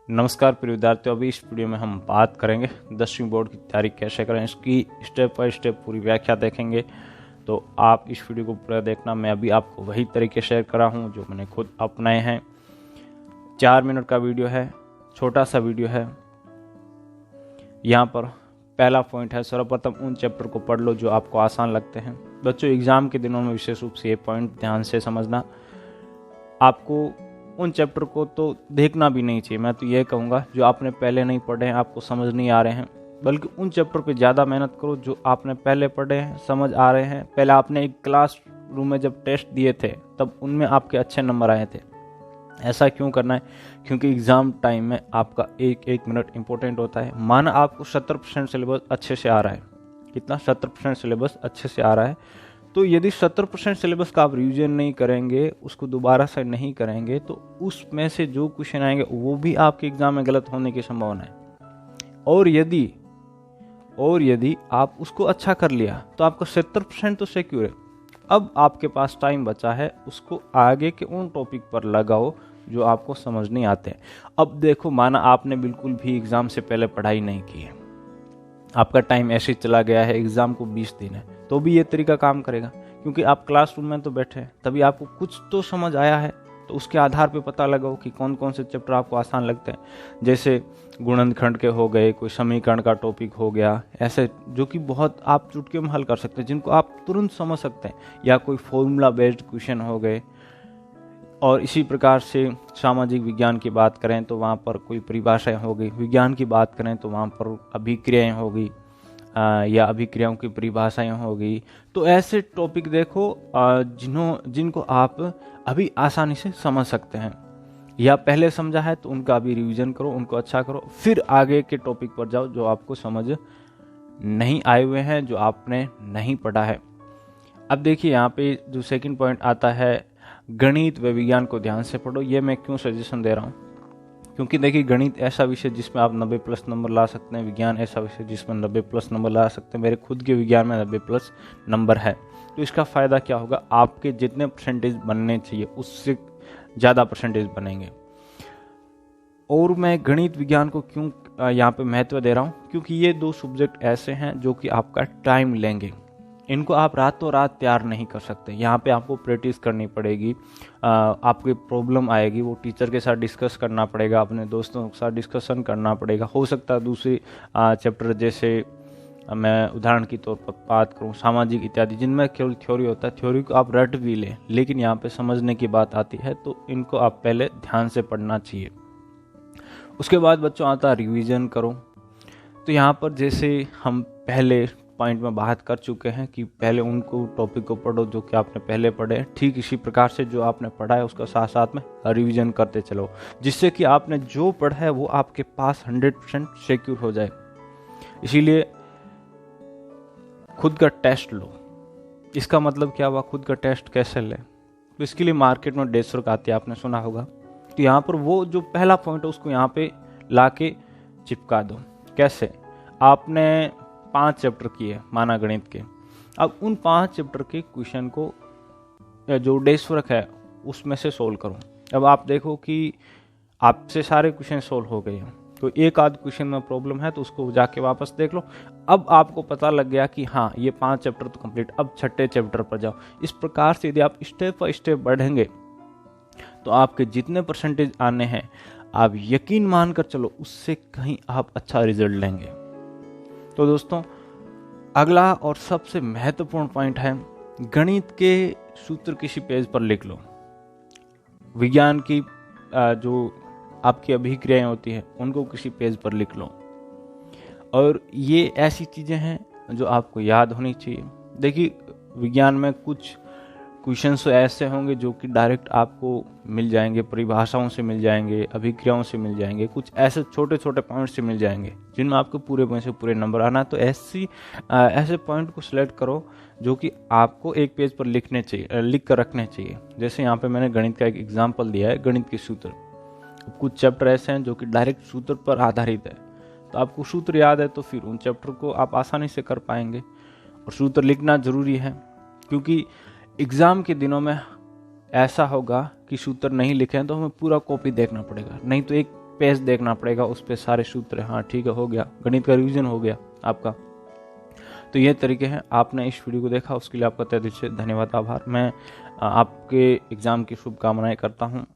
नमस्कार प्रिय विद्यार्थियों, अभी इस वीडियो में हम बात करेंगे 10वीं बोर्ड की तैयारी कैसे करें। इसकी स्टेप बाय स्टेप पूरी व्याख्या देखेंगे, तो आप इस वीडियो को पूरा देखना। मैं अभी आपको वही तरीके शेयर कर रहा हूँ जो मैंने खुद अपनाए हैं। 4 मिनट का वीडियो है, छोटा सा वीडियो है। यहाँ पर पहला पॉइंट है, सर्वप्रथम उन चैप्टर को पढ़ लो जो आपको आसान लगते हैं। बच्चों, एग्जाम के दिनों में विशेष रूप से ये पॉइंट ध्यान से समझना। आपको उन चैप्टर को तो देखना भी नहीं चाहिए। मैं तो ये कहूँगा जो आपने पहले नहीं पढ़े हैं, आपको समझ नहीं आ रहे हैं, बल्कि उन चैप्टर पे ज़्यादा मेहनत करो जो आपने पहले पढ़े हैं, समझ आ रहे हैं। पहले आपने एक क्लास रूम में जब टेस्ट दिए थे तब उनमें आपके अच्छे नंबर आए थे। ऐसा क्यों करना है? क्योंकि एग्ज़ाम टाइम में आपका एक एक मिनट इंपॉर्टेंट होता है। माना आपको 70% सिलेबस अच्छे से आ रहा है। कितना? 70% सिलेबस अच्छे से आ रहा है। तो यदि 70% सिलेबस का आप रिवीजन नहीं करेंगे, उसको दोबारा से नहीं करेंगे, तो उसमें से जो क्वेश्चन आएंगे वो भी आपके एग्जाम में गलत होने की संभावना है। और यदि आप उसको अच्छा कर लिया तो आपका 70% तो सिक्योर है। अब आपके पास टाइम बचा है, उसको आगे के उन टॉपिक पर लगाओ जो आपको समझ नहीं आते हैं। अब देखो, माना आपने बिल्कुल भी एग्जाम से पहले पढ़ाई नहीं की है, आपका टाइम ऐसे चला गया है, एग्जाम को 20 दिन है, तो भी ये तरीका काम करेगा। क्योंकि आप क्लासरूम में तो बैठे हैं, तभी आपको कुछ तो समझ आया है, तो उसके आधार पे पता लगाओ कि कौन कौन से चैप्टर आपको आसान लगते हैं। जैसे गुणनखंड के हो गए, कोई समीकरण का टॉपिक हो गया, ऐसे जो कि बहुत आप चुटकी में हल कर सकते हैं, जिनको आप तुरंत समझ सकते हैं, या कोई फॉर्मूला बेस्ड क्वेश्चन हो गए। और इसी प्रकार से सामाजिक विज्ञान की बात करें तो वहाँ पर कोई परिभाषाएं होगी, विज्ञान की बात करें तो वहाँ पर अभिक्रियाएं होगी, या अभिक्रियाओं की परिभाषाएं होगी। तो ऐसे टॉपिक देखो जिनको आप अभी आसानी से समझ सकते हैं, या पहले समझा है तो उनका अभी रिवीजन करो, उनको अच्छा करो, फिर आगे के टॉपिक पर जाओ जो आपको समझ नहीं आए हुए हैं, जो आपने नहीं पढ़ा है। अब देखिए, यहाँ पे जो सेकंड पॉइंट आता है, गणित व विज्ञान को ध्यान से पढ़ो। ये मैं क्यों सजेशन दे रहा हूँ? क्योंकि देखिए, गणित ऐसा विषय जिसमें आप 90+ नंबर ला सकते हैं, विज्ञान ऐसा विषय जिसमें 90+ नंबर ला सकते हैं। मेरे खुद के विज्ञान में 90+ नंबर है। तो इसका फ़ायदा क्या होगा? आपके जितने परसेंटेज बनने चाहिए उससे ज़्यादा परसेंटेज बनेंगे। और मैं गणित विज्ञान को क्यों यहाँ पे महत्व दे रहा हूँ? क्योंकि ये 2 सब्जेक्ट ऐसे हैं जो कि आपका टाइम लेंगे। इनको आप रातों रात तैयार नहीं कर सकते। यहाँ पे आपको प्रैक्टिस करनी पड़ेगी, आपकी प्रॉब्लम आएगी, वो टीचर के साथ डिस्कस करना पड़ेगा, अपने दोस्तों के साथ डिस्कशन करना पड़ेगा। हो सकता है दूसरी चैप्टर, जैसे मैं उदाहरण की तौर पर बात करूँ, सामाजिक इत्यादि, जिनमें केवल थ्योरी होता है, थ्योरी को आप रट भी लें, लेकिन यहाँ पे समझने की बात आती है तो इनको आप पहले ध्यान से पढ़ना चाहिए। उसके बाद बच्चों आता है रिविज़न करो। तो यहाँ पर जैसे हम पहले पॉइंट में बात कर चुके हैं कि पहले उनको टॉपिक को पढ़ो जो कि आपने पहले पढ़े हैं, ठीक इसी प्रकार से जो आपने पढ़ा है उसका साथ साथ में रिवीजन करते चलो, जिससे कि आपने जो पढ़ा है वो आपके पास 100% सिक्योर हो जाए। इसीलिए खुद का टेस्ट लो। इसका मतलब क्या हुआ? खुद का टेस्ट कैसे लें? तो इसके लिए मार्केट में 150 रुपये आती है, आपने सुना होगा। तो यहाँ पर वो जो पहला पॉइंट है उसको यहाँ पे ला के चिपका दो। कैसे? आपने 5 चैप्टर किए माना गणित के, अब उन 5 चैप्टर के क्वेश्चन को जो डेस्क वर्क है उसमें से सोल्व करो। अब आप देखो कि आपसे सारे क्वेश्चन सोल्व हो गए हैं, तो एक आध क्वेश्चन में प्रॉब्लम है तो उसको जाके वापस देख लो। अब आपको पता लग गया कि हाँ, ये 5 चैप्टर तो कंप्लीट, अब 6ठे चैप्टर पर जाओ। इस प्रकार से यदि आप स्टेप बाय स्टेप बढ़ेंगे तो आपके जितने परसेंटेज आने हैं, आप यकीन मानकर चलो उससे कहीं आप अच्छा रिजल्ट लेंगे। तो दोस्तों, अगला और सबसे महत्वपूर्ण पॉइंट है, गणित के सूत्र किसी पेज पर लिख लो। विज्ञान की जो आपकी अभिक्रियाएं होती है उनको किसी पेज पर लिख लो। और ये ऐसी चीज़ें हैं जो आपको याद होनी चाहिए। देखिए, विज्ञान में कुछ क्वेश्चंस ऐसे होंगे जो कि डायरेक्ट आपको मिल जाएंगे, परिभाषाओं से मिल जाएंगे, अभिक्रियाओं से मिल जाएंगे, कुछ ऐसे छोटे छोटे पॉइंट से मिल जाएंगे जिनमें आपको पूरे से पूरे नंबर आना है। तो ऐसे पॉइंट को सिलेक्ट करो जो कि आपको एक पेज पर लिख कर रखने चाहिए। जैसे यहाँ पे मैंने गणित का एक एग्जाम्पल दिया है, गणित के सूत्र। कुछ चैप्टर ऐसे हैं जो कि डायरेक्ट सूत्र पर आधारित है, तो आपको सूत्र याद है तो फिर उन चैप्टर को आप आसानी से कर पाएंगे। और सूत्र लिखना जरूरी है, क्योंकि एग्ज़ाम के दिनों में ऐसा होगा कि सूत्र नहीं लिखे हैं तो हमें पूरा कॉपी देखना पड़ेगा, नहीं तो एक पेज देखना पड़ेगा, उस पे सारे सूत्र, हाँ ठीक है हो गया, गणित का रिवीजन हो गया आपका। तो ये तरीके हैं। आपने इस वीडियो को देखा उसके लिए आपका तहे दिल से धन्यवाद, आभार। मैं आपके एग्ज़ाम की शुभकामनाएं करता हूँ।